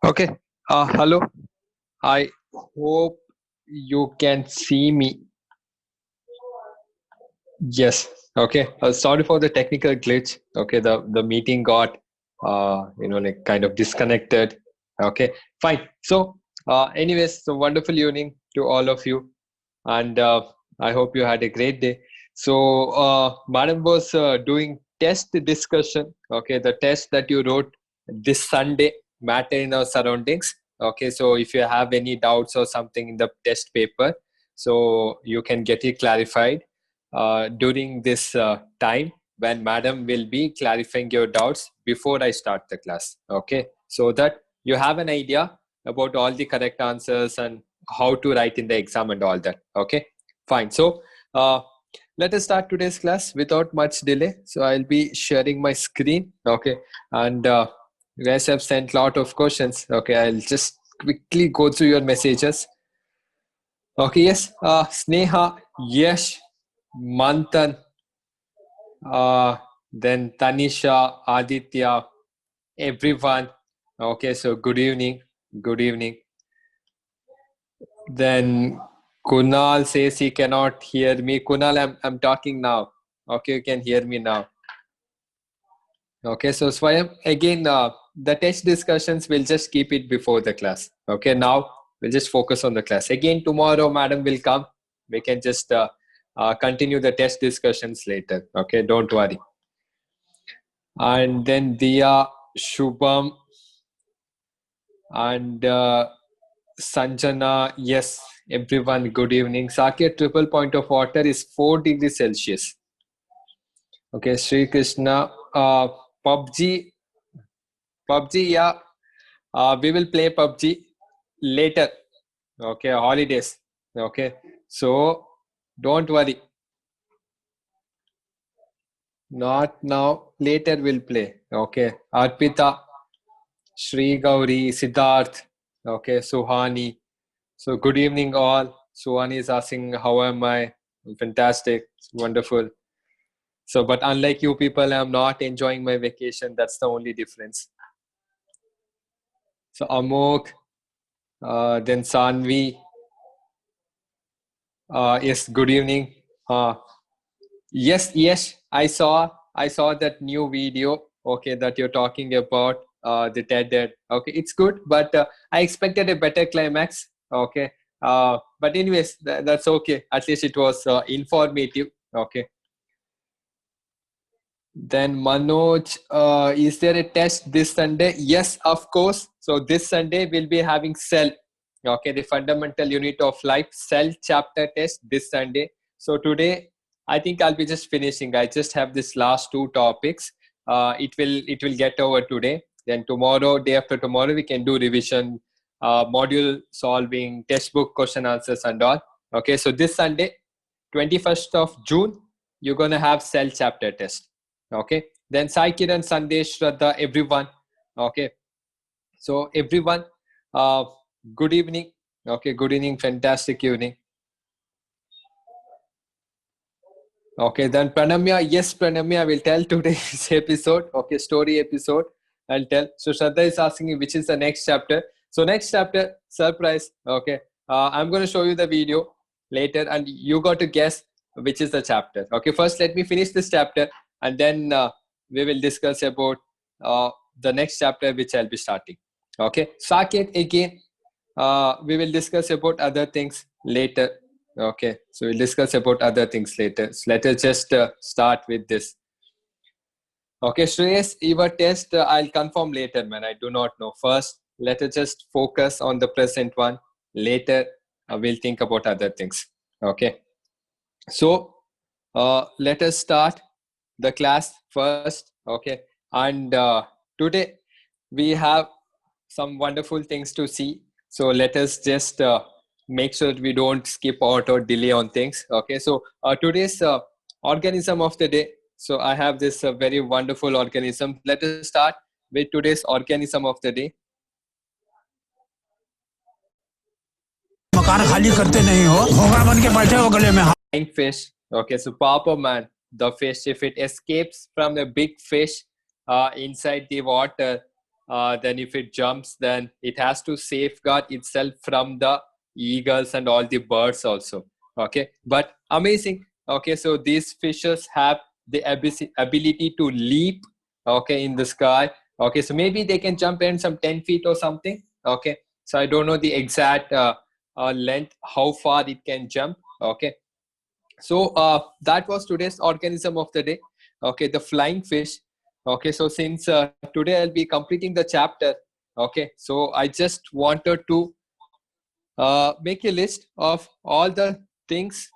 Okay. Hello. I hope you can see me. Yes. Okay. Sorry for the technical glitch. Okay. The meeting got like kind of disconnected. Okay. Fine. So, anyways, so wonderful evening to all of you, and I hope you had a great day. So, Madam was doing test discussion. Okay, the test that you wrote this Sunday, matter in our surroundings. Okay, so if you have any doubts or something in the test paper, so you can get it clarified during this time when Madam will be clarifying your doubts before I start the class. Okay, so that you have an idea about all the correct answers and how to write in the exam and all that. Okay, fine. So let us start today's class without much delay. So I'll be sharing my screen. Okay, and you guys have sent lot of questions. Okay, I'll just quickly go through your messages. Okay, yes, Sneha, Yash, Manthan, then Tanisha, Aditya, everyone. Okay, so good evening. Good evening. Then Kunal says he cannot hear me. Kunal, I'm talking now. Okay, you can hear me now. Okay, so Swayam, again, the test discussions, we'll just keep it before the class. Okay, now we'll just focus on the class. Again, tomorrow, madam will come. We can just continue the test discussions later. Okay, don't worry. And then Dia, Shubham, and Sanjana, yes, everyone, good evening. Saket, triple point of water is 4 degrees Celsius. Okay, Sri Krishna, PUBG, yeah, we will play PUBG later. Okay, holidays. Okay, so don't worry. Not now, later we'll play. Okay, Arpita, Sri Gauri, Siddharth, okay, Suhani. So good evening all. Suhani is asking, how am I? Fantastic, wonderful. So, but unlike you people, I'm not enjoying my vacation. That's the only difference. So Amok, then Sanvi. Yes, good evening. Yes, I saw that new video. Okay, that you're talking about the TED. Okay, it's good, but I expected a better climax. Okay, but anyways, that's okay. At least it was informative. Okay. Then Manoj, is there a test this Sunday? Yes, of course. So this Sunday we'll be having cell. Okay, the fundamental unit of life cell chapter test this Sunday. So today I think I'll be just finishing. I just have this last two topics. It will get over today. Then tomorrow, day after tomorrow, we can do revision, module solving, textbook question answers and all. Okay, so this Sunday, 21st of June, you're gonna have cell chapter test. Okay, then Sai Kiran, Sandesh, Shraddha, everyone. Okay, so everyone, good evening. Okay, good evening, fantastic evening. Okay, then Pranamya, yes, Pranamya, I will tell today's episode. Okay, story episode, I'll tell. So Shraddha is asking me which is the next chapter. So next chapter, surprise. Okay, I'm going to show you the video later, and you got to guess which is the chapter. Okay, first let me finish this chapter, and then we will discuss about the next chapter which I'll be starting. Okay, Saket, again, we will discuss about other things later. Okay, so we'll discuss about other things later. So let us just start with this. Okay, Shreyas, your test, I'll confirm later, man. I do not know. First, let us just focus on the present one. Later, we'll think about other things. Okay, so let us start the class first. Okay, and today we have some wonderful things to see. So let us just make sure we don't skip out or delay on things. Okay, so today's organism of the day. So I have this very wonderful organism. Let us start with today's organism of the day. Flying fish. Okay, so Papa Man, the fish, if it escapes from a big fish inside the water, then if it jumps, then it has to safeguard itself from the eagles and all the birds also. Okay, but amazing. Okay, so these fishes have the ability to leap, okay, in the sky. Okay, so maybe they can jump in some 10 feet or something. Okay, so I don't know the exact length, how far it can jump. Okay, so that was today's organism of the day. Okay, the flying fish. Okay, so since today I'll be completing the chapter. Okay, so I just wanted to make a list of all the things,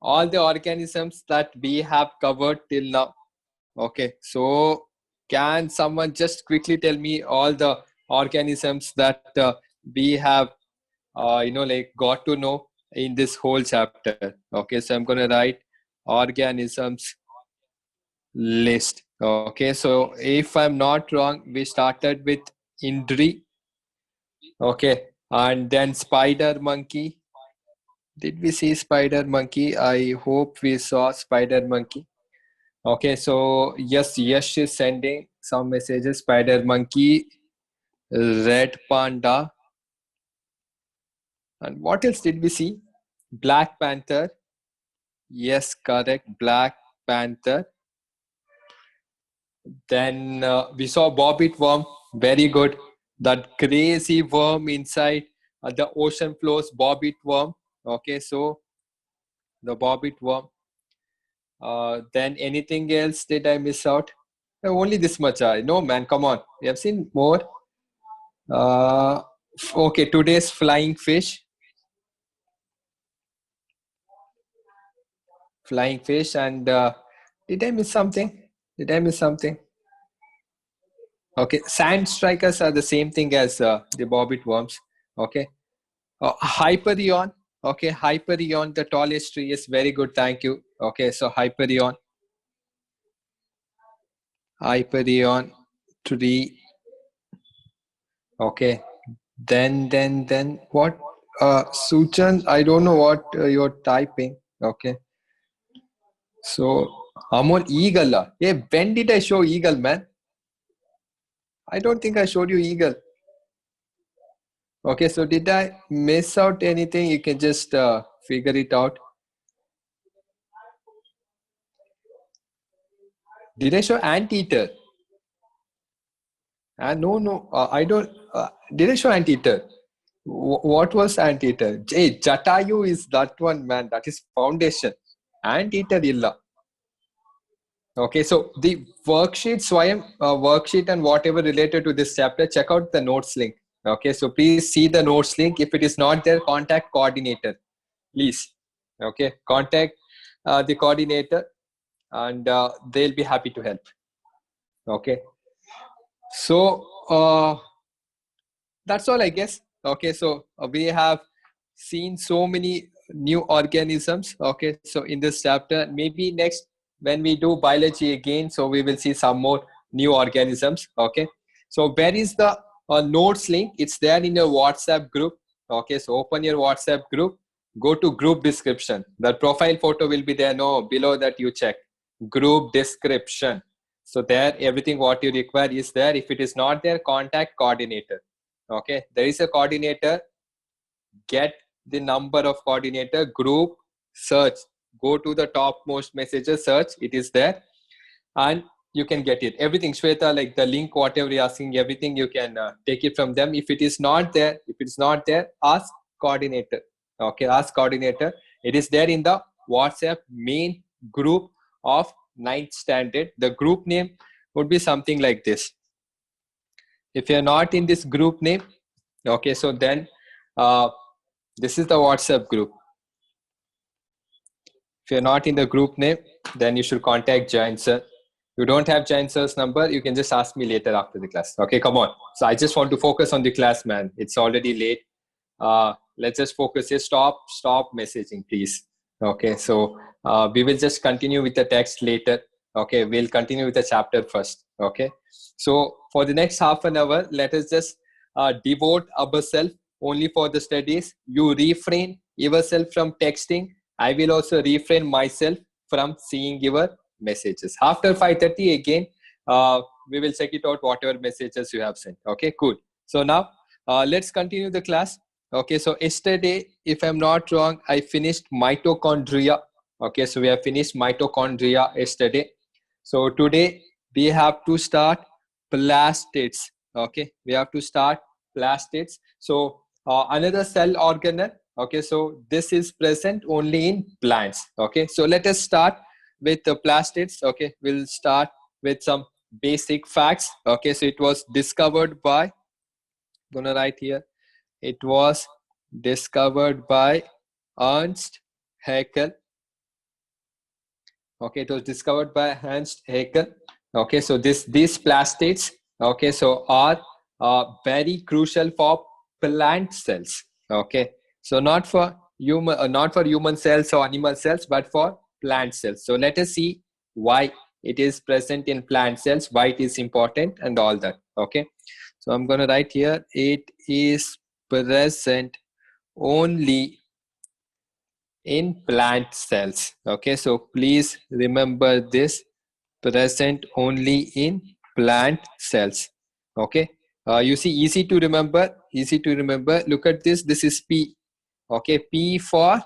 all the organisms that we have covered till now. Okay, so can someone just quickly tell me all the organisms that we have, like got to know in this whole chapter? Okay, so I'm going to write organisms list. Okay, so if I'm not wrong, we started with Indri. Okay, and then spider monkey. Did we see spider monkey? I hope we saw spider monkey. Okay, so yes, Yash is sending some messages. Spider monkey, red panda, and what else did we see? Black panther. Yes, correct. Black panther. Then we saw bobbit worm. Very good. That crazy worm inside the ocean floors, bobbit worm. Okay, so the bobbit worm. Then anything else did I miss out? Only this much. No, man, come on. We have seen more. Uh, okay, today's flying fish. Flying fish. And did I miss something? Did I miss something? Okay, sand strikers are the same thing as the bobbit worms. Okay. Hyperion. Okay, Hyperion, the tallest tree is very good. Thank you. Okay, so Hyperion. Hyperion tree. Okay. Then what? Suchan, I don't know what you're typing. Okay. So, Amol eagle. Hey, when did I show eagle, man? I don't think I showed you eagle. Okay, so did I miss out anything? You can just figure it out. Did I show anteater? No, I don't. Did I show anteater? What was anteater? Hey, Jatayu is that one, man. That is foundation. Anteater illa. Okay, so the worksheet, Swayam worksheet and whatever related to this chapter, check out the notes link. Okay, so please see the notes link. If it is not there, contact coordinator. Please. Okay, contact the coordinator and they'll be happy to help. Okay. So that's all, I guess. Okay, so we have seen so many new organisms. Okay, so in this chapter, maybe next when we do biology again, so we will see some more new organisms. Okay, so where is the notes link? It's there in your WhatsApp group. Okay, so open your WhatsApp group, go to group description. The profile photo will be there. No, below that you check group description. So there, everything what you require is there. If it is not there, contact coordinator. Okay, there is a coordinator. Get the number of coordinator, group, search. Go to the topmost messages, search. It is there, and you can get it. Everything, Shweta, like the link, whatever you're asking, everything you can take it from them. If it is not there, ask coordinator. Okay, ask coordinator. It is there in the WhatsApp main group of 9th standard. The group name would be something like this. If you're not in this group name, okay, so then this is the WhatsApp group. If you're not in the group name, then you should contact Jain sir. You don't have Jain sir's number, you can just ask me later after the class. Okay, come on. So I just want to focus on the class, man. It's already late. Let's just focus here. Stop messaging, please. Okay, so we will just continue with the text later. Okay, we'll continue with the chapter first. Okay, so for the next half an hour, let us just devote ourselves only for the studies. You refrain yourself from texting. I will also refrain myself from seeing your messages. After 5:30 again, we will check it out, whatever messages you have sent. Okay, cool. So now let's continue the class. Okay, so yesterday, if I'm not wrong, I finished mitochondria. Okay, so we have finished mitochondria yesterday. So today we have to start plastids. Okay, we have to start plastids. So another cell organelle. Okay, so this is present only in plants. Okay, so let us start with the plastids. Okay, we'll start with some basic facts. Okay, so it was discovered by, I'm gonna write here, it was discovered by Ernst Haeckel. Okay, it was discovered by Ernst Haeckel. Okay, so these plastids, okay, so are very crucial for plant cells. Okay, so not for human cells or animal cells, but for plant cells. So let us see why it is present in plant cells, why it is important, and all that. Okay, so I'm going to write here, it is present only in plant cells. Okay, so please remember this, present only in plant cells. Okay, you see, easy to remember, look at this, this is P. Okay, P for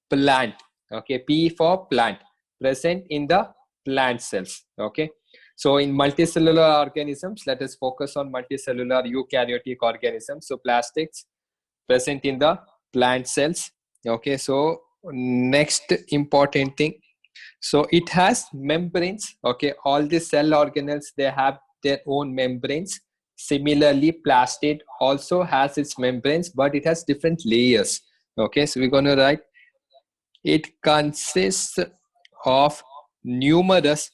plant. Okay, P for plant, present in the plant cells. Okay, so in multicellular organisms, let us focus on multicellular eukaryotic organisms. So plastics present in the plant cells. Okay, so next important thing, so it has membranes. Okay, all the cell organelles, they have their own membranes. Similarly, plastid also has its membranes, but it has different layers. Okay, so we're going to write, it consists of numerous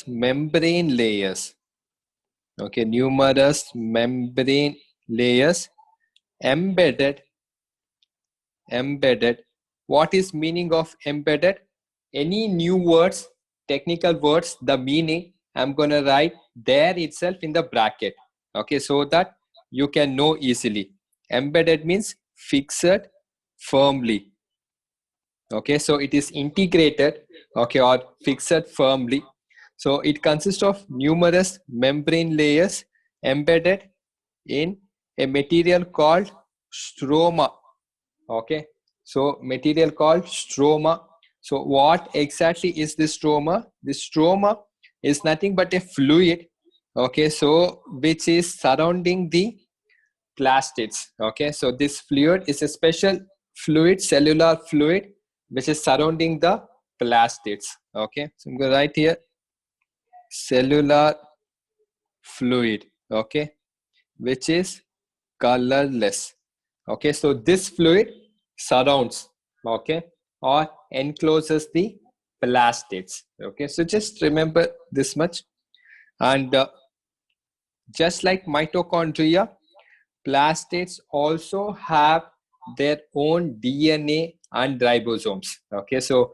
membrane layers. Okay, numerous membrane layers embedded. What is meaning of embedded? Any new words, technical words, the meaning I'm going to write there itself in the bracket. Okay, so that you can know easily. Embedded means fixed firmly. Okay, so it is integrated, okay, or fixed firmly. So it consists of numerous membrane layers embedded in a material called stroma. Okay, so material called stroma. So what exactly is this stroma? This stroma is nothing but a fluid, okay, so which is surrounding the plastids. Okay, so this fluid is a special fluid, cellular fluid, which is surrounding the plastids. Okay, so I'm going to write here cellular fluid, okay, which is colorless. Okay, so this fluid surrounds, okay, or encloses the plastids. Okay, so just remember this much. And just like mitochondria, plastids also have their own DNA and ribosomes. Okay, so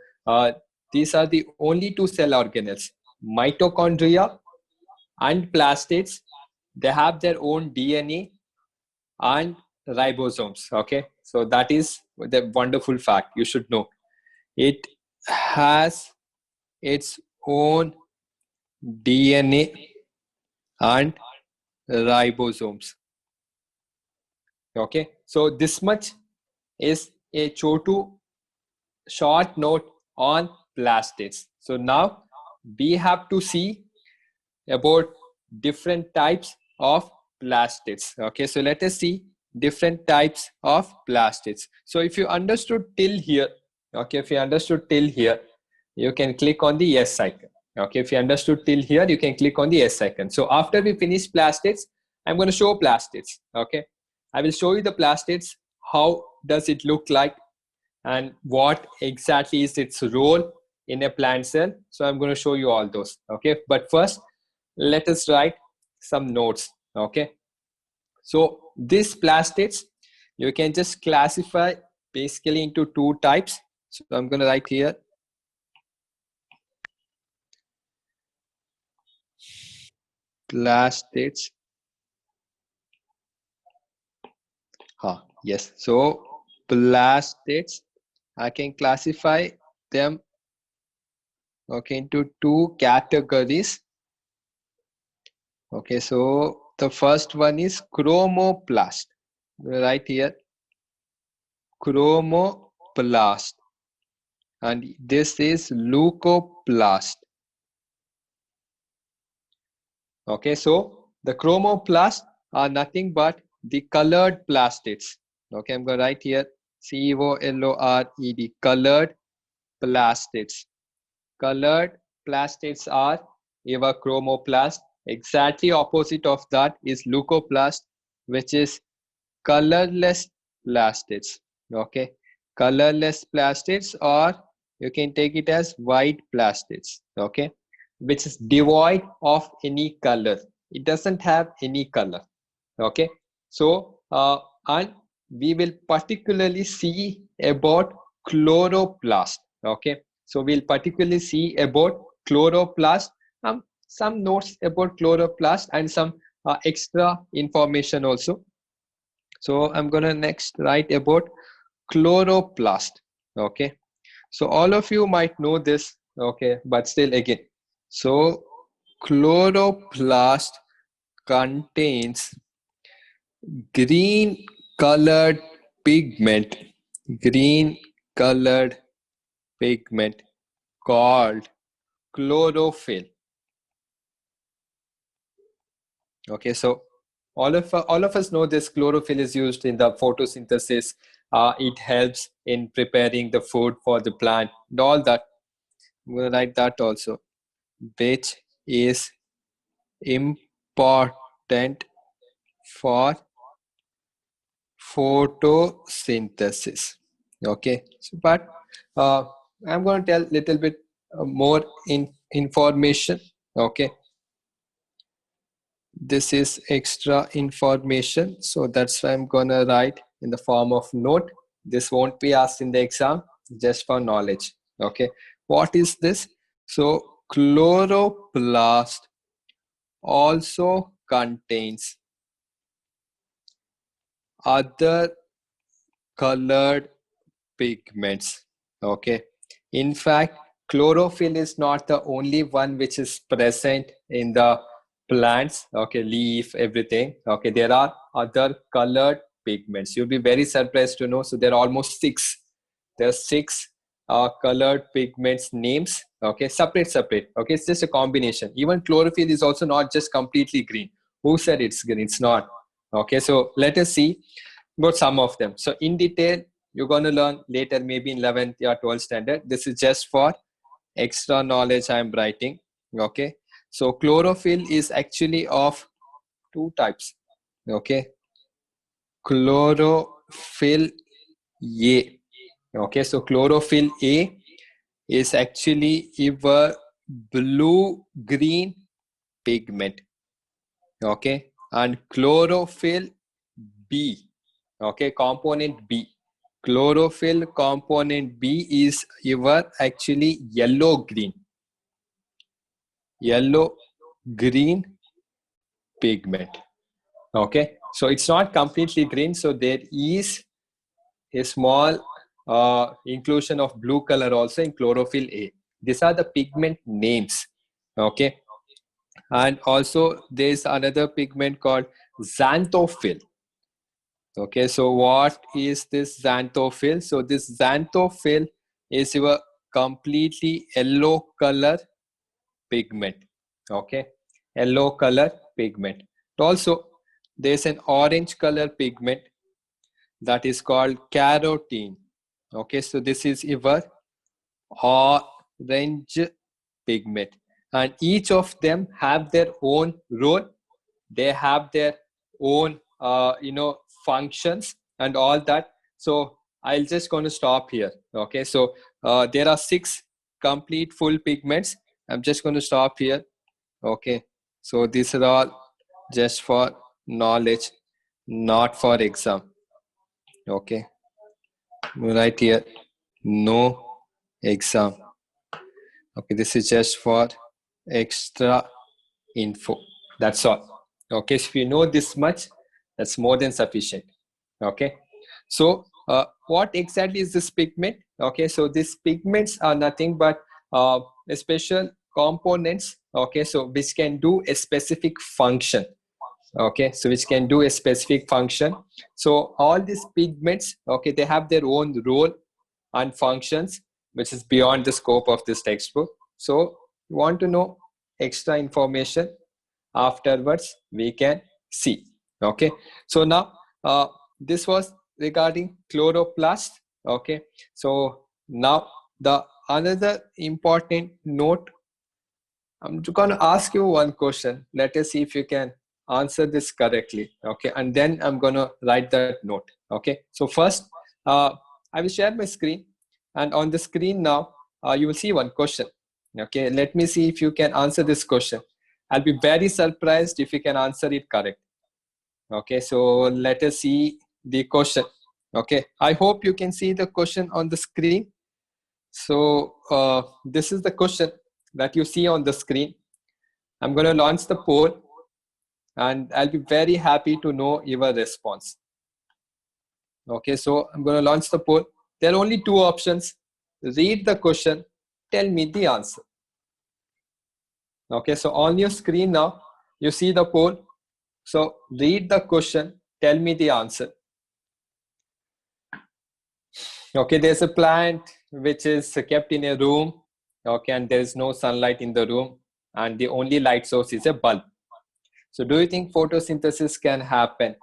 these are the only two cell organelles, mitochondria and plastids. They have their own DNA and ribosomes. Okay, so that is the wonderful fact you should know. It has its own DNA and ribosomes. Okay, so this much is a short note on plastids. So now we have to see about different types of plastids. Okay, so let us see different types of plastids. So if you understood till here, okay, if you understood till here, you can click on the yes icon. Okay, if you understood till here, you can click on the yes icon. So after we finish plastids, I'm going to show plastids. Okay, I will show you the plastids, how does it look like, and what exactly is its role in a plant cell. So I'm going to show you all those. Okay, but first let us write some notes. Okay, so these plastids you can just classify basically into two types. So I'm going to write here plastids. Yes, so plastids, I can classify them, okay, into two categories. Okay, so the first one is chromoplast. Right here, chromoplast, and this is leucoplast. Okay, so the chromoplast are nothing but the colored plastids. Okay, I'm going to write here COLORED, colored plastids. Colored plastids are your chromoplast. Exactly opposite of that is leucoplast, which is colorless plastids. Okay, colorless plastids, or you can take it as white plastids. Okay, which is devoid of any color. It doesn't have any color. Okay, so and we will particularly see about chloroplast. Okay, so we'll particularly see about chloroplast, some notes about chloroplast and some extra information also. So I'm gonna next write about chloroplast. Okay, so all of you might know this. Okay, but still again, so chloroplast contains green colored pigment, green colored pigment called chlorophyll. Okay, so all of us know this chlorophyll is used in the photosynthesis. It helps in preparing the food for the plant and all that. I'm going to write that also, which is important for photosynthesis. Okay, so, but I'm going to tell little bit more information. Okay, this is extra information, so that's why I'm going to write in the form of note. This won't be asked in the exam, just for knowledge. Okay, what is this? So chloroplast also contains other colored pigments. Okay, in fact, chlorophyll is not the only one which is present in the plants. Okay, leaf, everything. Okay, there are other colored pigments. You'll be very surprised to know, so there are almost six. There are six colored pigments names. Okay, separate. Okay, it's just a combination. Even chlorophyll is also not just completely green. Who said it's green? It's not. Okay, so let us see about some of them. So in detail, you're going to learn later, maybe in 11th or 12th standard. This is just for extra knowledge I'm writing. Okay, so chlorophyll is actually of two types. Okay, chlorophyll A. Okay, so chlorophyll A is actually a blue green pigment. Okay, and chlorophyll B. Okay, component B. Chlorophyll component B is your actually yellow green pigment. Okay, so it's not completely green, so there is a small inclusion of blue color also in chlorophyll A. These are the pigment names. Okay, and also there is another pigment called xanthophyll. Okay, so what is this xanthophyll? So this xanthophyll is your completely yellow color pigment. Okay, yellow color pigment. Also, there's an orange color pigment that is called carotene. Okay, so this is your orange pigment, and each of them have their own role. They have their own functions and all that. So I'll just going to stop here. Okay, so there are six complete full pigments. I'm just going to stop here. Okay, so these are all just for knowledge, not for exam. Okay, right here, no exam. Okay, this is just for extra info. That's all. Okay, so if you know this much, that's more than sufficient. Okay, so what exactly is this pigment? Okay, so these pigments are nothing but a special components, okay, so which can do a specific function. Okay, so which can do a specific function. So all these pigments, okay, they have their own role and functions which is beyond the scope of this textbook. So you want to know extra information, afterwards we can see. Okay, so now this was regarding chloroplast. Okay, so now the another important note, I'm going to ask you one question. Let us see if you can answer this correctly. Okay, and then I'm going to write that note. Okay, so first I will share my screen, and on the screen now you will see one question. Okay, let me see if you can answer this question. I'll be very surprised if you can answer it correct. Okay, so let us see the question. Okay, I hope you can see the question on the screen. So this is the question that you see on the screen. I'm going to launch the poll, and I'll be very happy to know your response. Okay, so I'm going to launch the poll. There are only two options. Read the question, tell me the answer. Okay, so on your screen now, you see the poll. So read the question, tell me the answer. Okay, there's a plant which is kept in a room. Okay, and there is no sunlight in the room, and the only light source is a bulb. So do you think photosynthesis can happen?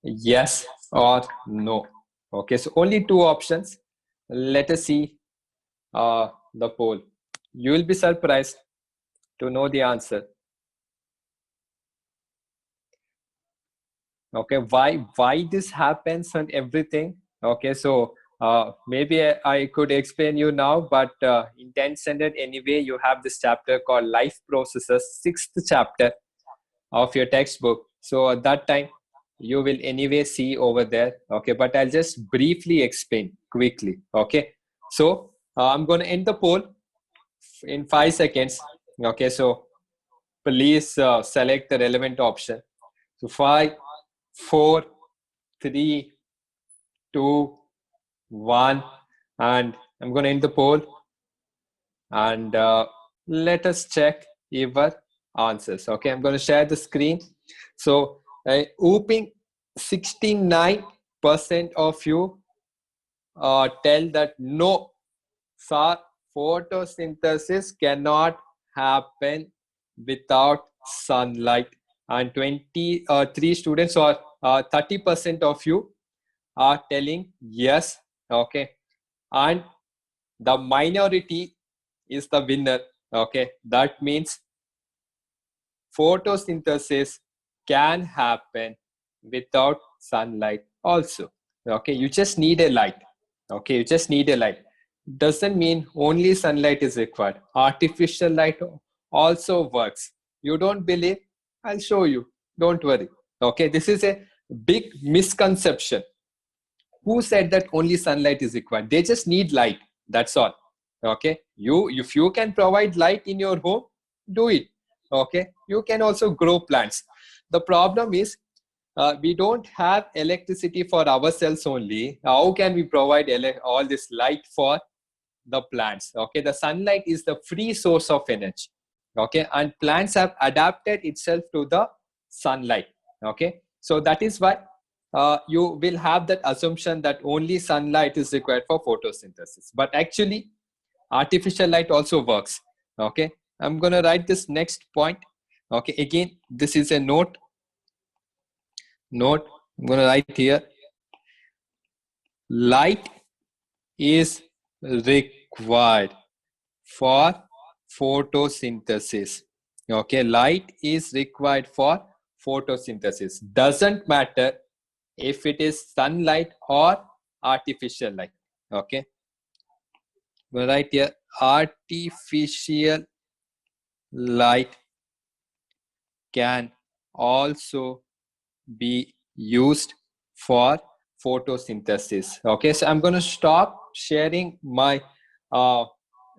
Yes or no? Okay, so only two options. Let us see the poll. You will be surprised to know the answer. Okay, why this happens and everything. Okay, so maybe I could explain you now, but in 10th standard anyway, you have this chapter called Life Processes, 6th chapter of your textbook. So at that time, you will anyway see over there. Okay, but I'll just briefly explain quickly. Okay, so I'm going to end the poll in 5 seconds. Okay, so please select the relevant option. So 5, 4, 3, 2, 1, and I'm going to end the poll, and let us check your answers. Okay, I'm going to share the screen. So whooping 69% of you tell that no, sir, photosynthesis cannot happen without sunlight, and 23 students or 30% of you are telling yes. Okay, and the minority is the winner. Okay, that means photosynthesis can happen without sunlight also. Okay, you just need a light. Okay, you just need a light. Doesn't mean only sunlight is required. Artificial light also works. You don't believe? I'll show you. Don't worry. Okay, this is a big misconception. Who said that only sunlight is required? They just need light. That's all. Okay, if you can provide light in your home, do it. Okay, you can also grow plants. The problem is we don't have electricity for ourselves only. How can we provide all this light for the plants? Okay, the sunlight is the free source of energy. Okay, and plants have adapted itself to the sunlight. Okay, so that is why you will have that assumption that only sunlight is required for photosynthesis, but actually artificial light also works. Okay, I'm going to write this next point. Okay, again, this is a note. I'm going to write here, light is required for photosynthesis. Okay, light is required for photosynthesis. Doesn't matter if it is sunlight or artificial light. Okay, we'll write here, artificial light can also be used for photosynthesis. Okay, so I'm going to stop sharing my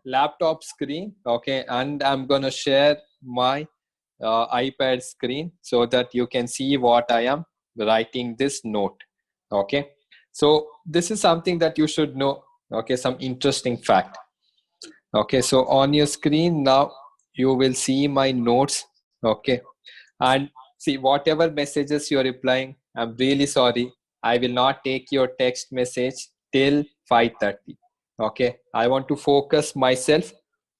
laptop screen. Okay, and I'm going to share my iPad screen so that you can see what I am writing this note. Okay, so this is something that you should know. Okay, some interesting fact. Okay, so on your screen now, you will see my notes. Okay, and see whatever messages you're replying, I'm really sorry. I will not take your text message till 5:30. Okay, I want to focus myself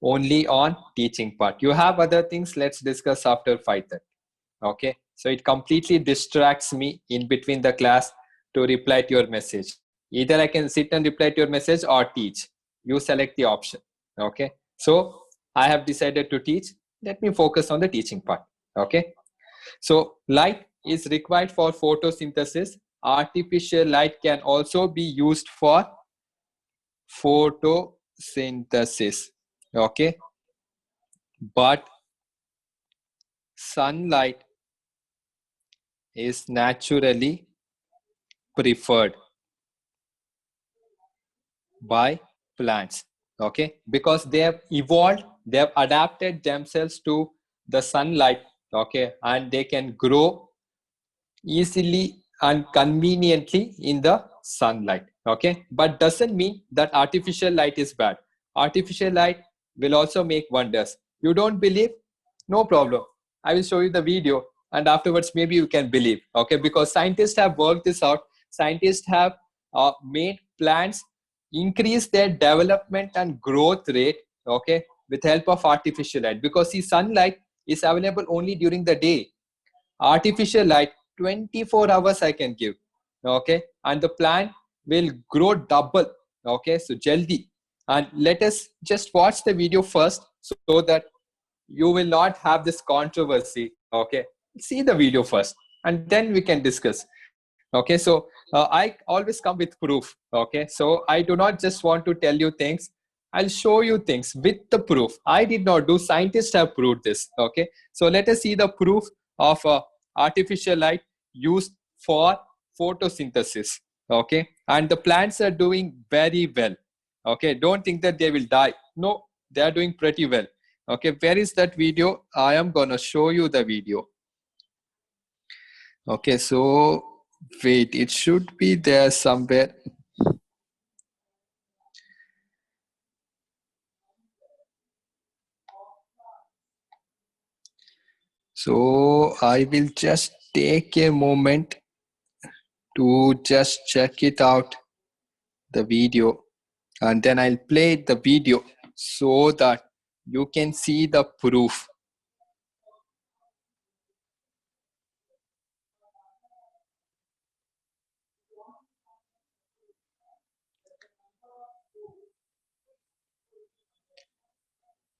only on teaching part. You have other things, let's discuss after 5:30. Okay, so it completely distracts me in between the class to reply to your message. Either I can sit and reply to your message or teach. You select the option. Okay, so I have decided to teach. Let me focus on the teaching part. Okay, so light is required for photosynthesis. Artificial light can also be used for photosynthesis. Okay, but sunlight is naturally preferred by plants. Okay, because they have evolved, they have adapted themselves to the sunlight. Okay, and they can grow easily and conveniently in the sunlight. Okay, but doesn't mean that artificial light is bad. Artificial light will also make wonders. You don't believe? No problem, I will show you the video, and afterwards maybe you can believe. Okay, because scientists have worked this out. Scientists have made plants increase their development and growth rate, okay, with help of artificial light. Because see, sunlight is available only during the day. Artificial light 24 hours I can give. Okay, and the plant will grow double. Okay, so jaldi. And let us just watch the video first, so that you will not have this controversy. Okay, see the video first and then we can discuss. Okay, so I always come with proof. Okay, so I do not just want to tell you things, I'll show you things with the proof. I did not do, scientists have proved this. Okay, so let us see the proof of artificial light used for photosynthesis. Okay, and the plants are doing very well. Okay, don't think that they will die. No, they are doing pretty well. Okay, where is that video? I am gonna show you the video. Okay, so wait, it should be there somewhere. So I will just take a moment to just check it out, the video, and then I'll play the video so that you can see the proof.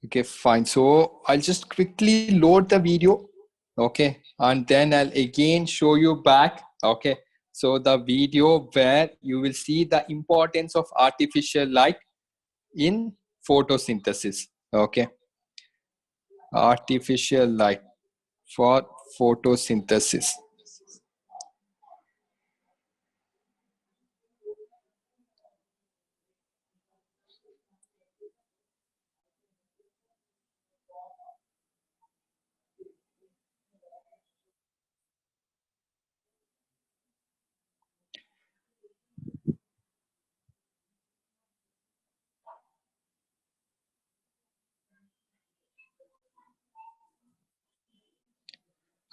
Okay, fine. So I'll just quickly load the video. Okay, and then I'll again show you back. Okay, so the video where you will see the importance of artificial light in photosynthesis. Okay, artificial light for photosynthesis.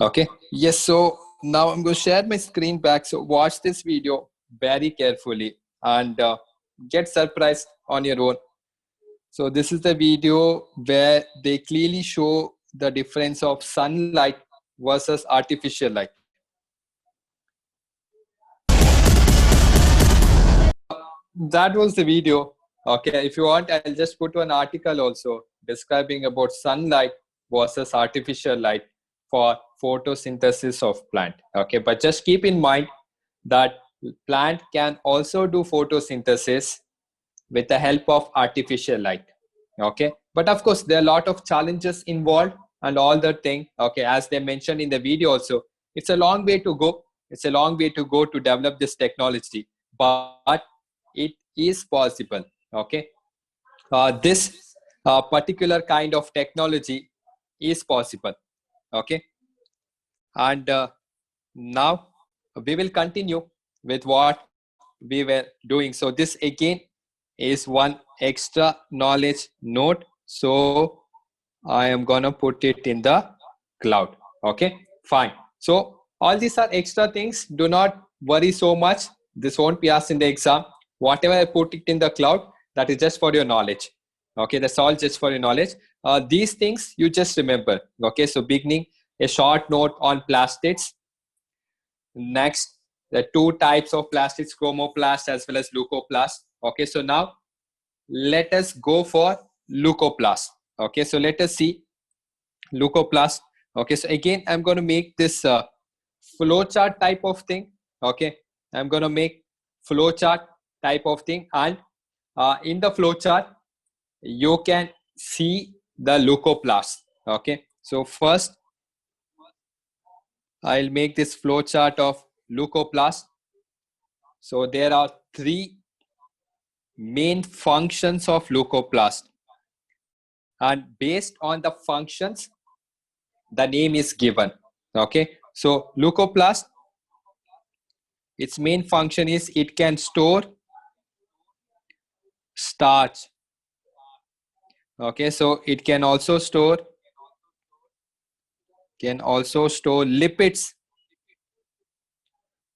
Okay, yes, so now I'm going to share my screen back. So watch this video very carefully and get surprised on your own. So this is the video where they clearly show the difference of sunlight versus artificial light. That was the video. Okay, if you want, I'll just put one article also describing about sunlight versus artificial light for photosynthesis of plant. Okay, but just keep in mind that plant can also do photosynthesis with the help of artificial light. Okay, but of course there are a lot of challenges involved and all the thing. Okay, as they mentioned in the video also, it's a long way to go. It's a long way to go to develop this technology, but it is possible. Okay, this particular kind of technology is possible. Okay, and now we will continue with what we were doing. So this again is one extra knowledge note. So I am gonna put it in the cloud. Okay, fine. So all these are extra things. Do not worry so much. This won't be asked in the exam. Whatever I put it in the cloud, that is just for your knowledge. Okay, that's all just for your knowledge. These things you just remember. Okay, so beginning, a short note on plastids. Next, the two types of plastids, chromoplast as well as leucoplast. Okay, so now let us go for leucoplast. Okay, so let us see leucoplast. Okay, so again I'm going to make this flowchart type of thing. Okay, I'm going to make flowchart type of thing, and in the flowchart you can see the leucoplast. Okay, so first I'll make this flowchart of leucoplast. So there are three main functions of leucoplast, and based on the functions the name is given. Okay, so leucoplast, its main function is it can store starch. Okay, so it can also store lipids,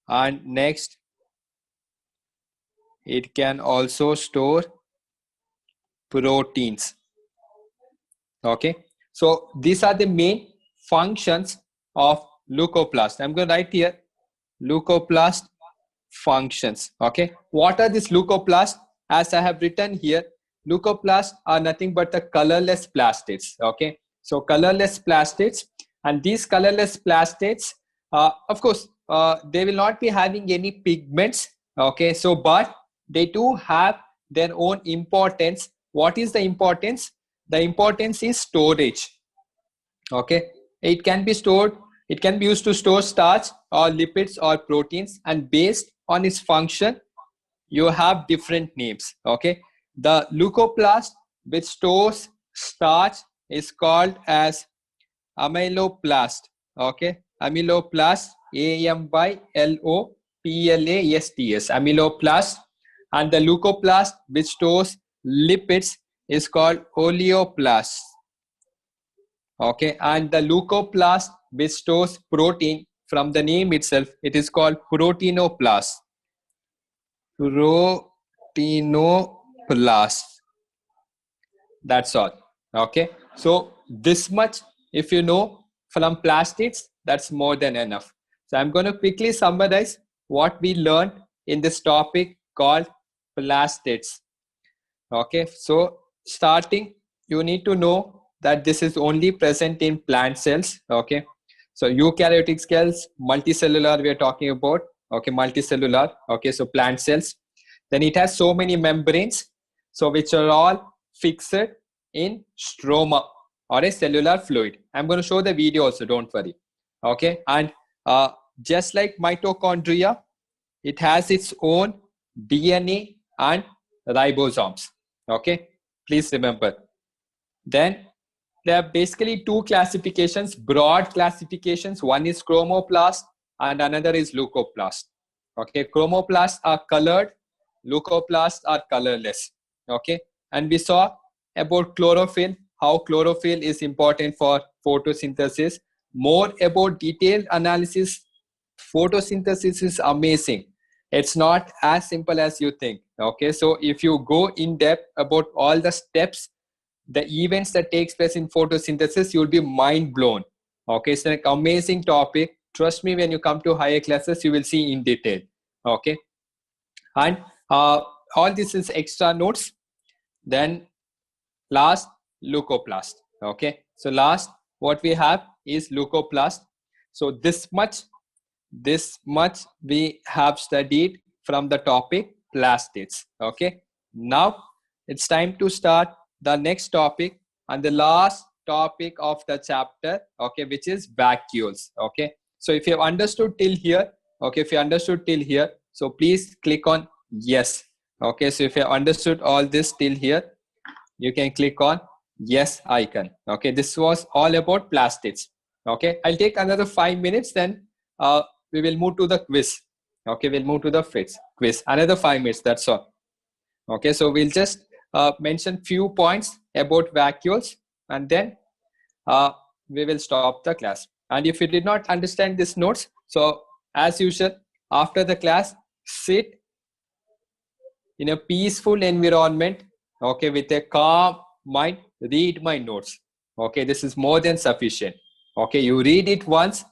and next it can also store proteins. Okay, so these are the main functions of leucoplast. I'm going to write here leucoplast functions. Okay, what are these leucoplasts? As I have written here, leucoplasts are nothing but the colorless plastids. Okay, so colorless plastids, and these colorless plastids, of course, they will not be having any pigments. Okay, so but they do have their own importance. What is the importance? The importance is storage. Okay, it can be stored, it can be used to store starch or lipids or proteins, and based on its function you have different names. Okay, the leucoplast which stores starch is called as amyloplast. Okay, amyloplast, amyloplasts, amyloplast. And the leucoplast which stores lipids is called oleoplast. Okay, and the leucoplast which stores protein, from the name itself it is called proteinoplast. Proteinoplast. That's all. Okay, so this much if you know from plastids, that's more than enough. So I'm going to quickly summarize what we learned in this topic called plastids. Okay, so starting, you need to know that this is only present in plant cells. Okay, so eukaryotic cells, multicellular we are talking about. Okay, multicellular. Okay, so plant cells. Then it has so many membranes, so which are all fixed in stroma or a cellular fluid. I'm going to show the video also, don't worry. Okay, and just like mitochondria, it has its own DNA and ribosomes. Okay, please remember. Then there are basically two classifications, broad classifications. One is chromoplast and another is leucoplast. Okay, chromoplasts are colored, leucoplasts are colorless. Okay, and we saw about chlorophyll, how chlorophyll is important for photosynthesis. More about detailed analysis. Photosynthesis is amazing. It's not as simple as you think. Okay, so if you go in depth about all the steps, the events that takes place in photosynthesis, you'll be mind blown. Okay, it's an amazing topic. Trust me, when you come to higher classes, you will see in detail. Okay, and all this is extra notes. Then last, leucoplast. Okay, so last what we have is leucoplast. So this much we have studied from the topic plastids. Okay, now it's time to start the next topic and the last topic of the chapter. Okay, which is vacuoles. Okay, so if you have understood till here, okay, if you understood till here, so please click on yes. Okay, so if you have understood all this till here, you can click on yes icon. Okay, this was all about plastids. Okay, I'll take another 5 minutes, then we will move to the quiz. Okay, we'll move to the quiz. Another 5 minutes, that's all. Okay, so we'll just mention few points about vacuoles, and then we will stop the class. And if you did not understand these notes, so as usual, after the class, sit in a peaceful environment, okay, with a calm mind, read my notes. Okay, this is more than sufficient. Okay, you read it once,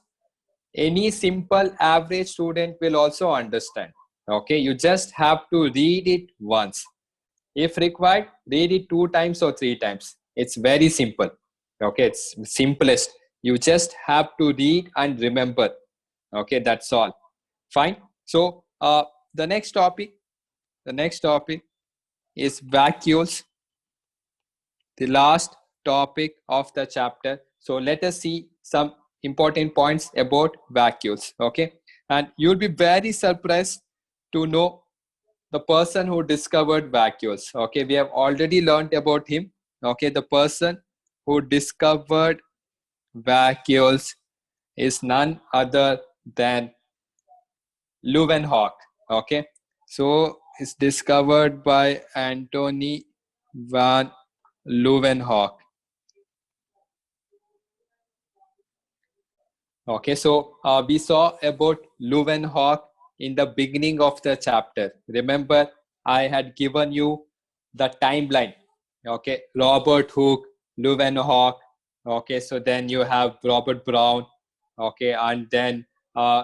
any simple average student will also understand. Okay, you just have to read it once. If required, read it 2 times or 3 times. It's very simple. Okay, it's simplest. You just have to read and remember. Okay, that's all. Fine. So the next topic is vacuoles, the last topic of the chapter. So let us see some important points about vacuoles. Okay, and you'll be very surprised to know the person who discovered vacuoles. Okay, we have already learned about him. Okay, the person who discovered vacuoles is none other than Leeuwenhoek. Okay, so it's discovered by Antony van Leeuwenhoek. Okay, so we saw about Leeuwenhoek in the beginning of the chapter. Remember, I had given you the timeline. Okay, Robert Hooke, Leeuwenhoek. Okay, so then you have Robert Brown. Okay, and then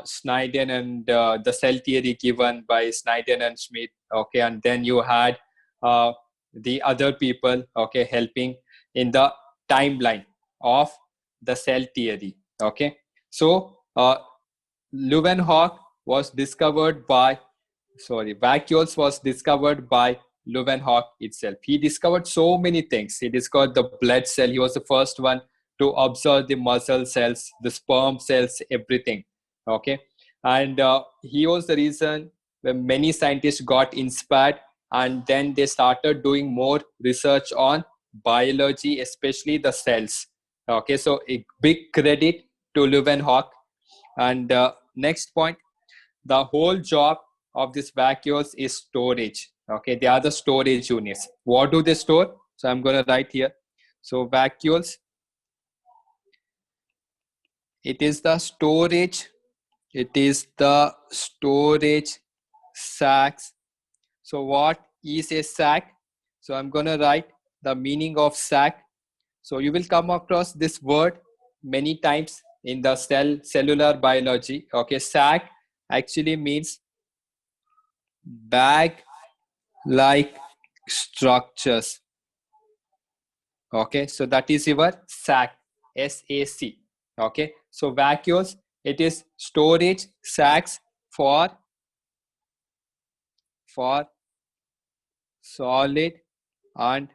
Snyder and the cell theory given by Snyder and Schmidt. Okay, and then you had the other people. Okay, helping in the timeline of the cell theory. Okay, so Leeuwenhoek was discovered by, vacuoles was discovered by Leeuwenhoek itself. He discovered so many things. He discovered the blood cell. He was the first one to observe the muscle cells, the sperm cells, everything. Okay, and he was the reason when many scientists got inspired, and then they started doing more research on biology, especially the cells. Okay, so a big credit to Leeuwenhoek. And next point, the whole job of this vacuoles is storage. Okay, they are the storage units. What do they store? So I'm going to write here. So vacuoles, it is the storage sacs. So what is a sac? So I'm going to write the meaning of sac. So you will come across this word many times in the cellular biology. Okay, sac actually means bag like structures. Okay, so that is your sac, SAC. Okay, so vacuoles, it is storage sacs for solid and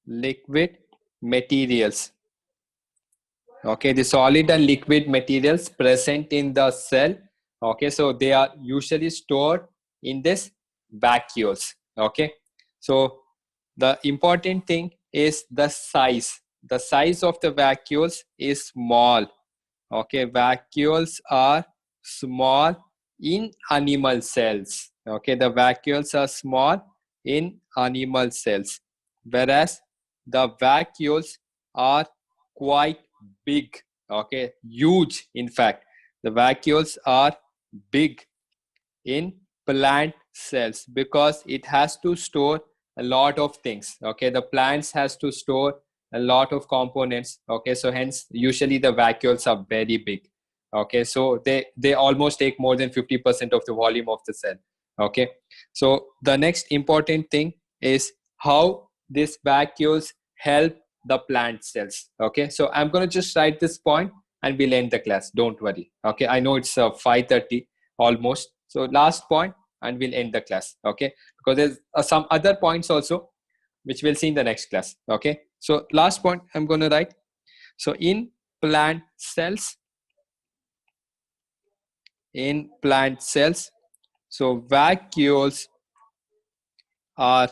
liquid materials. Okay, the solid and liquid materials present in the cell. Okay, so they are usually stored in this vacuoles. Okay, so the important thing is the size. The size of the vacuoles is small. Okay, vacuoles are small in animal cells. Okay, the vacuoles are small in animal cells, whereas the vacuoles are quite big. Okay, huge. In fact, the vacuoles are big in plant cells because it has to store a lot of things. Okay, the plants has to store a lot of components. Okay, so hence usually the vacuoles are very big. Okay, so they almost take more than 50% of the volume of the cell. Okay, so the next important thing is how these vacuoles help the plant cells. Okay, so I'm going to just write this point and we'll end the class, don't worry. Okay, I know it's 5:30 almost, so last point and we'll end the class. Okay, because there's some other points also which we'll see in the next class. Okay, so last point I'm going to write. So in plant cells, so vacuoles are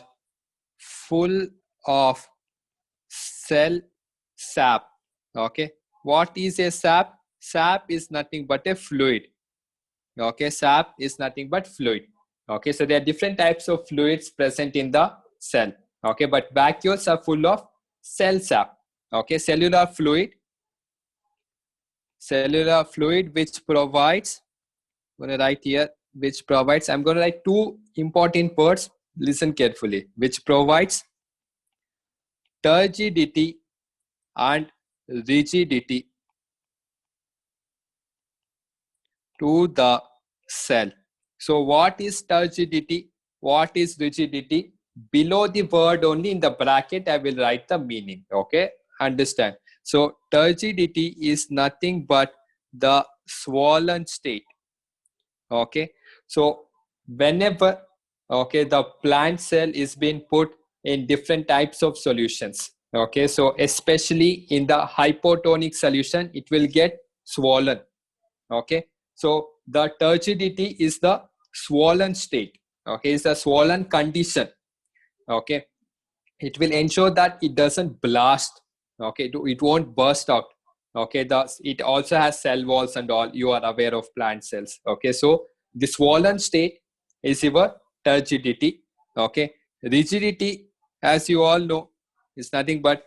full of cell sap. Okay, what is a sap? Sap is nothing but a fluid. Okay, sap is nothing but fluid. Okay, so there are different types of fluids present in the cell. Okay, but vacuoles are full of cell sap. Okay, cellular fluid which provides, I'm going to write here, which provides, I'm going to write two important words, listen carefully, which provides turgidity and rigidity to the cell. So what is turgidity? What is rigidity? Below the word only in the bracket, I will write the meaning. Okay, understand. So turgidity is nothing but the swollen state. Okay, so whenever, okay, the plant cell is being put in different types of solutions. Okay, so especially in the hypotonic solution, it will get swollen. Okay, so the turgidity is the swollen state. Okay, it's a swollen condition. Okay, it will ensure that it doesn't blast. Okay, it won't burst out. Okay, thus it also has cell walls and all. You are aware of plant cells. Okay, so the swollen state is your turgidity. Okay, rigidity, as you all know, is nothing but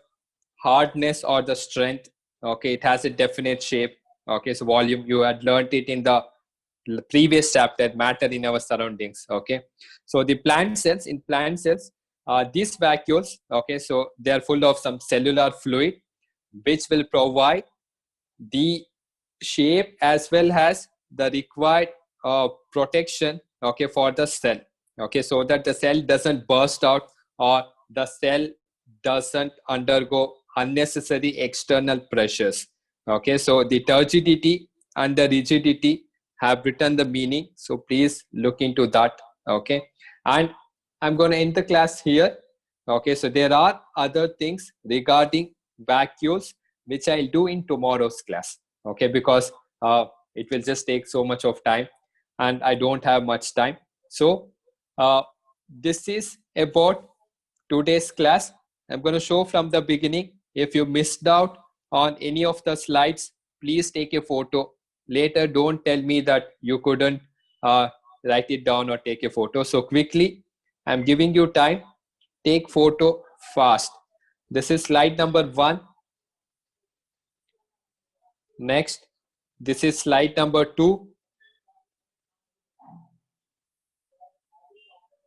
hardness or the strength. Okay, it has a definite shape. Okay, so volume, you had learned it in the previous chapter, matter in our surroundings. Okay, so the plant cells, these vacuoles, okay, so they are full of some cellular fluid which will provide the shape as well as the required protection, okay, for the cell. Okay, so that the cell doesn't burst out or the cell doesn't undergo unnecessary external pressures. Okay, so the turgidity and the rigidity have written the meaning, so please look into that. Okay, and I'm going to end the class here. Okay, so there are other things regarding vacuoles which I'll do in tomorrow's class. Okay, because it will just take so much of time and I don't have much time. So uh, this is about today's class. I'm going to show from the beginning. If you missed out on any of the slides, please take a photo. Later, don't tell me that you couldn't uh, write it down or take a photo. So quickly, I'm giving you time. Take photo fast. This is slide number 1. Next, this is slide number 2.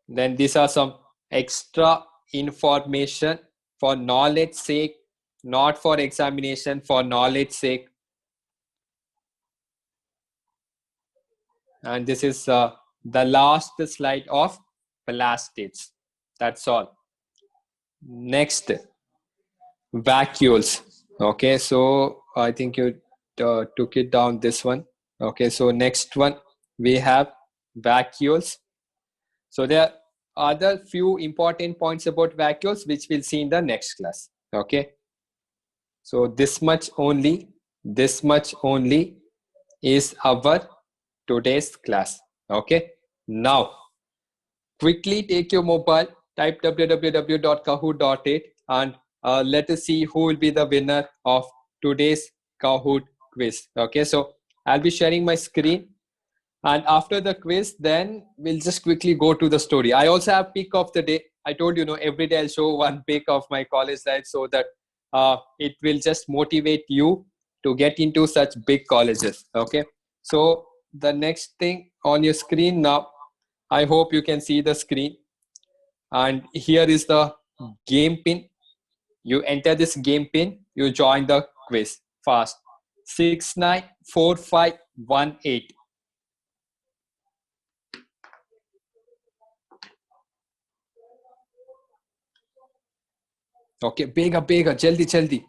Then these are some extra information for knowledge sake, not for examination, for knowledge sake. And this is the last slide of plastids. That's all. Next, vacuoles. Okay, so I think you took it down, this one. Okay, so next one we have vacuoles. So there are other few important points about vacuoles which we'll see in the next class. Okay, so this much only is our today's class. Okay, now quickly take your mobile, type www.kahoot.it, and let us see who will be the winner of today's Kahoot quiz. Okay, so I'll be sharing my screen, and after the quiz, then we'll just quickly go to the story. I also have pick of the day. I told you, every day I'll show one pick of my college life so that it will just motivate you to get into such big colleges. Okay, so the next thing on your screen now, I hope you can see the screen. And here is the game pin. You enter this game pin, you join the quiz fast. 694518. Okay, bega bega, jaldi jaldi.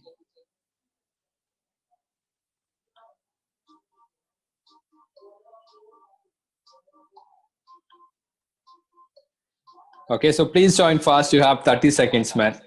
Okay, so please join fast. You have 30 seconds, man.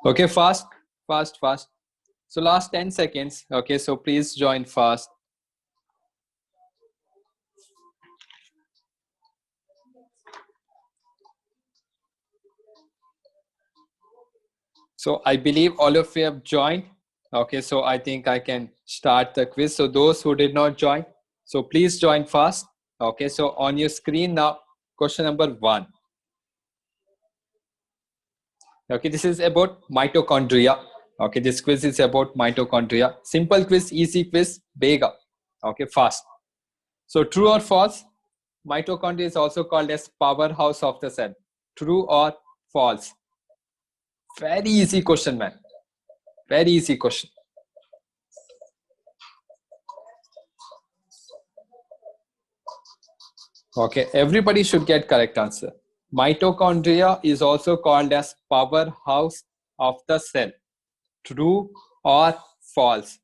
Okay, fast, fast, fast. So last 10 seconds. Okay, so please join fast. So I believe all of you have joined. Okay, so I think I can start the quiz. So those who did not join, so please join fast. Okay, so on your screen now, question number 1. Okay, this is about mitochondria. Okay, this quiz is about mitochondria. Simple quiz, easy quiz, bega. Okay, fast. So true or false? Mitochondria is also called as powerhouse of the cell. True or false? Very easy question, man. Very easy question. Okay, everybody should get correct answer. Mitochondria is also called as powerhouse of the cell. True or false?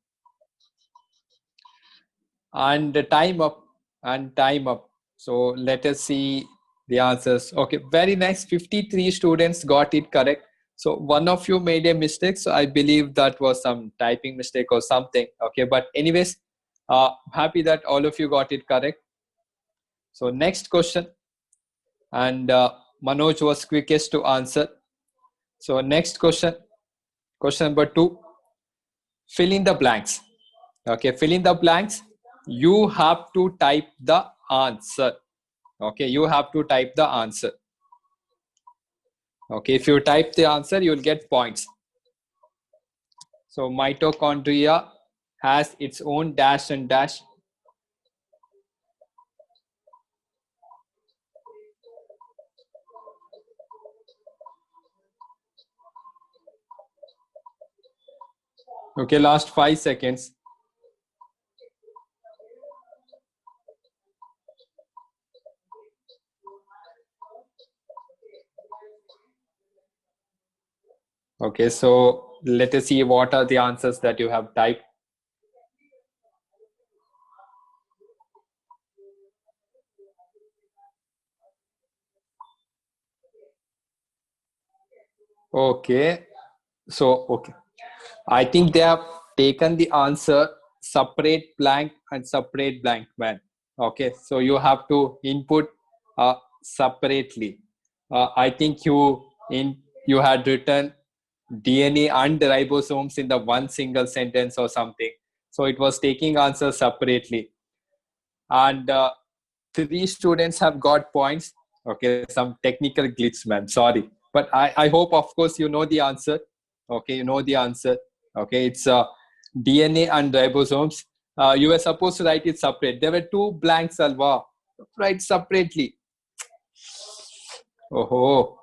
And time up, and time up. So let us see the answers. Okay, very nice. 53 students got it correct. So one of you made a mistake. So I believe that was some typing mistake or something. Okay, but anyways, happy that all of you got it correct. So next question, and Manoj was quickest to answer. So next question, question number 2. Fill in the blanks. Okay, fill in the blanks. You have to type the answer. Okay, you have to type the answer. Okay, if you type the answer, you'll get points. So mitochondria has its own dash and dash. Okay, last 5 seconds. Okay, so let us see what are the answers that you have typed. Okay, so okay, I think they have taken the answer separate blank and separate blank, man. Okay, so you have to input separately. I think you had written DNA and ribosomes in the one single sentence or something. So it was taking answers separately. And 3 students have got points. Okay, some technical glitch, man. Sorry. But I hope, of course, you know the answer. Okay, you know the answer. Okay, it's DNA and ribosomes. You were supposed to write it separate. There were 2 blanks, Alva. Write separately. Oh.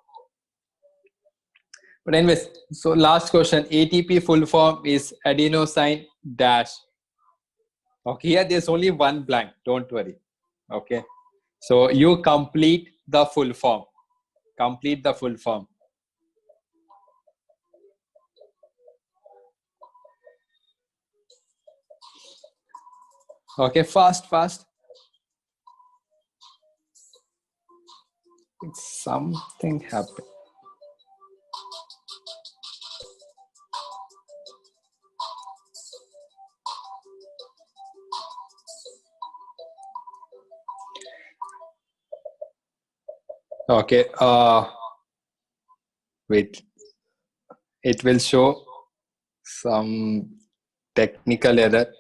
But anyways, so last question. ATP full form is adenosine dash. Okay, here there's only one blank. Don't worry. Okay. So you complete the full form. Complete the full form. Okay, fast. Something happened. Okay, wait. It will show some technical error.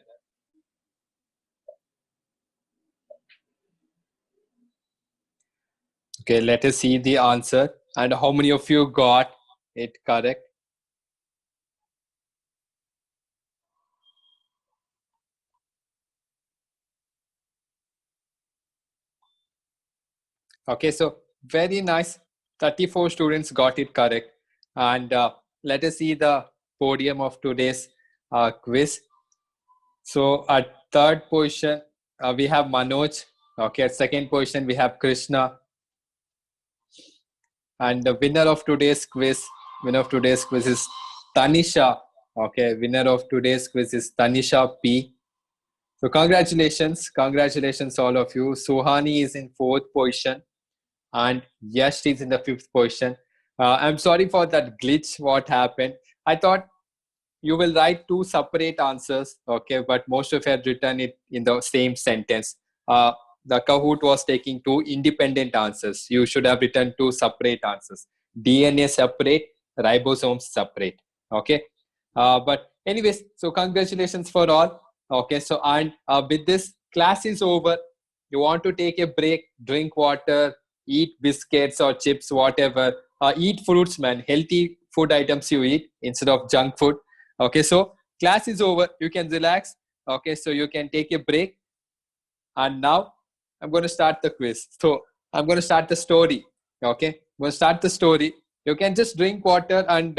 Okay, let us see the answer and how many of you got it correct. Okay, so very nice. 34 students got it correct. And let us see the podium of today's quiz. So at third position, we have Manoj. Okay, at second position, we have Krishna. And the winner of today's quiz is Tanisha. Okay, winner of today's quiz is Tanisha P. So congratulations all of you. Suhani is in fourth position and Yash is in the fifth position. I'm sorry for that glitch, what happened. I thought you will write two separate answers, okay, but most of you had written it in the same sentence. The Kahoot was taking two independent answers. You should have written two separate answers. DNA separate, ribosomes separate. Okay. But anyways, so congratulations for all. Okay. So, and with this, class is over. You want to take a break, drink water, eat biscuits or chips, whatever. Eat fruits, man. Healthy food items you eat instead of junk food. Okay. So, class is over. You can relax. Okay. So, you can take a break. And now I'm going to start the quiz. So I'm going to start the story. Okay. We'll start the story. You can just drink water and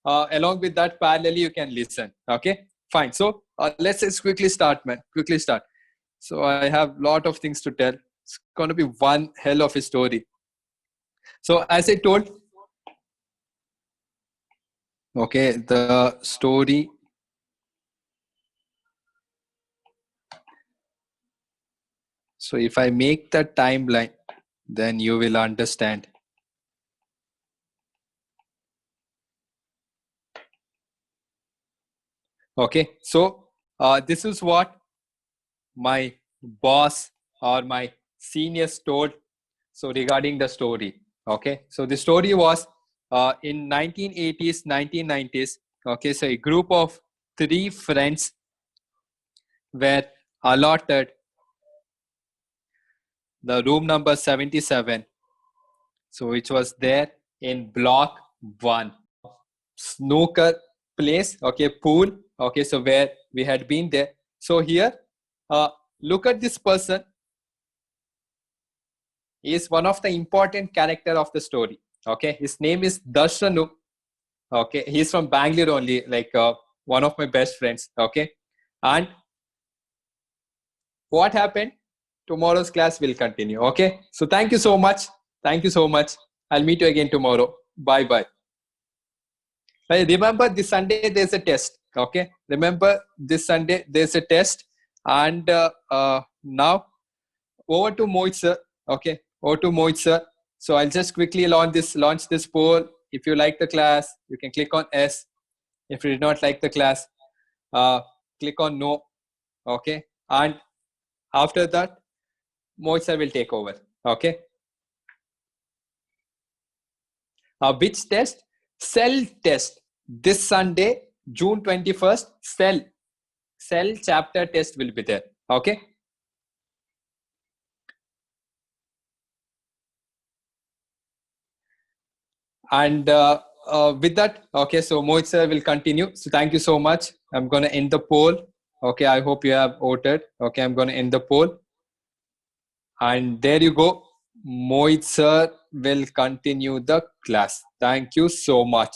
along with that parallelly you can listen. Okay. Fine. So let's just quickly start, man. Quickly start. So I have a lot of things to tell. It's going to be one hell of a story. So as I told, okay, the story. So if I make the timeline, then you will understand. Okay, so this is what my boss or my seniors told. So regarding the story, okay. So the story was in 1980s, 1990s. Okay, so a group of three friends were allotted the room number 77. So which was there in block 1. Snooker place, okay, pool, okay, so where we had been there. So here, look at this person. He is one of the important character of the story. Okay, his name is Darshanu. Okay, he's from Bangalore only, like one of my best friends. Okay, and what happened? Tomorrow's class will continue. Okay, so thank you so much. Thank you so much. I'll meet you again tomorrow. Bye bye. Remember this Sunday there's a test. Okay, remember this Sunday there's a test, and now over to Mohit sir. Okay, over to Mohit sir. So I'll just quickly launch this poll. If you like the class, you can click on S. If you did not like the class, click on no. Okay, and after that, Mohit sir will take over. Okay. Which test? Cell test. This Sunday, June 21st, cell chapter test will be there. Okay. And with that, okay, so Mohit sir will continue. So thank you so much. I'm going to end the poll. Okay, I hope you have voted. Okay, I'm going to end the poll. And there you go. Mohit sir will continue the class. Thank you so much.